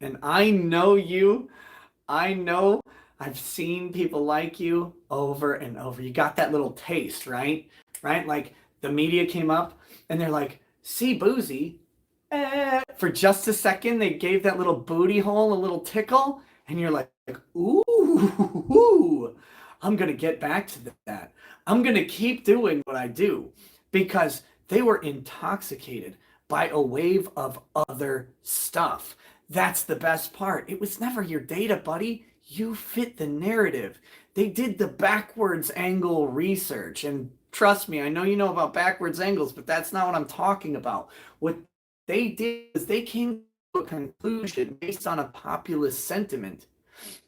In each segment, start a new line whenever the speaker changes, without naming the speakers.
And I know you. I know I've seen people like you over and over. You got that little taste, right? Right? Like the media came up and they're like, see Boozy. For just a second, they gave that little booty hole a little tickle. And you're like, ooh, I'm going to get back to that. I'm going to keep doing what I do because they were intoxicated by a wave of other stuff. That's the best part. It was never your data, buddy. You fit the narrative. They did the backwards angle research. And trust me, I know you know about backwards angles, but that's not what I'm talking about. What they did is they came to a conclusion based on a populist sentiment.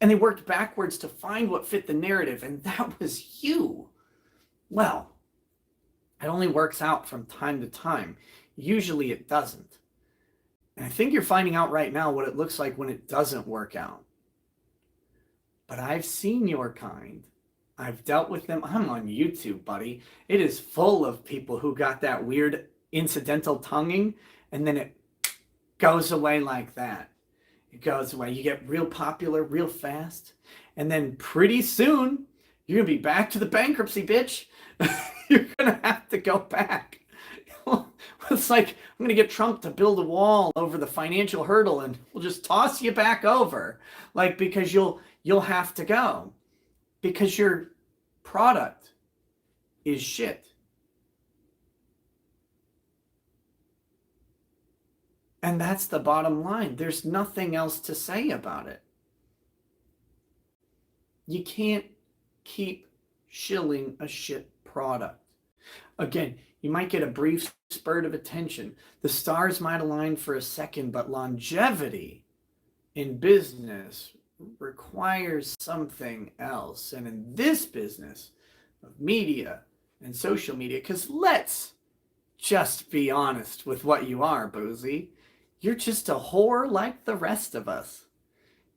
And they worked backwards to find what fit the narrative. And that was you. Well, it only works out from time to time. Usually it doesn't. And I think you're finding out right now what it looks like when it doesn't work out. But I've seen your kind. I've dealt with them. I'm on YouTube, buddy. It is full of people who got that weird incidental tonguing, and then it goes away like that. It goes away. You get real popular real fast, and then pretty soon, you're going to be back to the bankruptcy, bitch. You're going to have to go back. It's like, I'm going to get Trump to build a wall over the financial hurdle and we'll just toss you back over. Like, because you'll have to go. Because your product is shit. And that's the bottom line. There's nothing else to say about it. You can't keep shilling a shit product. Again, you might get a brief spurt of attention. The stars might align for a second, but longevity in business requires something else. And in this business of media and social media, because let's just be honest with what you are, Boozy. You're just a whore like the rest of us.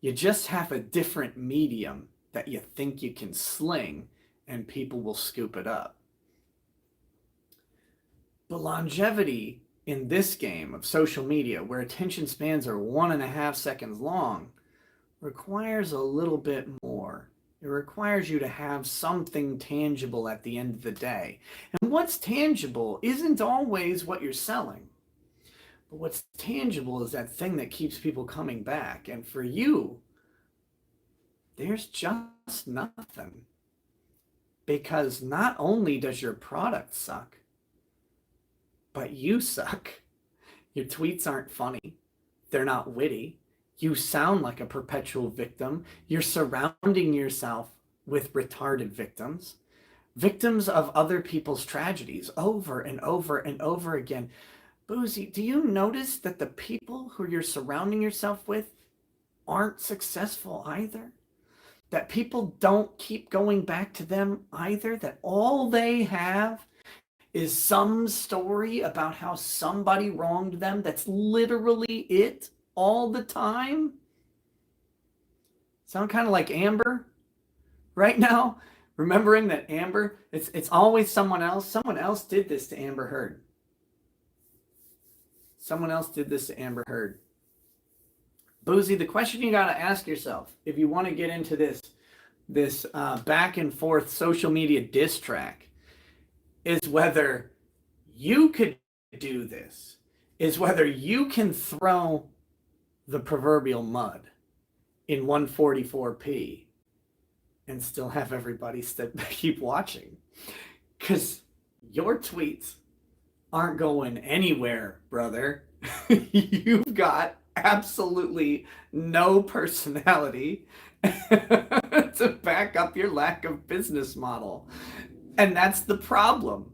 You just have a different medium that you think you can sling and people will scoop it up. But longevity in this game of social media, where attention spans are 1.5 seconds long, requires a little bit more. It requires you to have something tangible at the end of the day. And what's tangible isn't always what you're selling. But what's tangible is that thing that keeps people coming back. And for you, there's just nothing. Because not only does your product suck, but you suck. Your tweets aren't funny. They're not witty. You sound like a perpetual victim. You're surrounding yourself with retarded victims. Victims of other people's tragedies over and over and over again. Boozy, do you notice that the people who you're surrounding yourself with aren't successful either? That people don't keep going back to them either? That all they have is some story about how somebody wronged them? That's literally it all the time? Sound kind of like Amber right now? Remembering that Amber, it's always someone else. Someone else did this to Amber Heard. Someone else did this to Amber Heard. Boozy, the question you got to ask yourself, if you want to get into this back and forth social media diss track, is whether you could do this, is whether you can throw the proverbial mud in 144p and still have everybody keep watching. Because your tweets aren't going anywhere, brother. You've got absolutely no personality to back up your lack of business model. And that's the problem.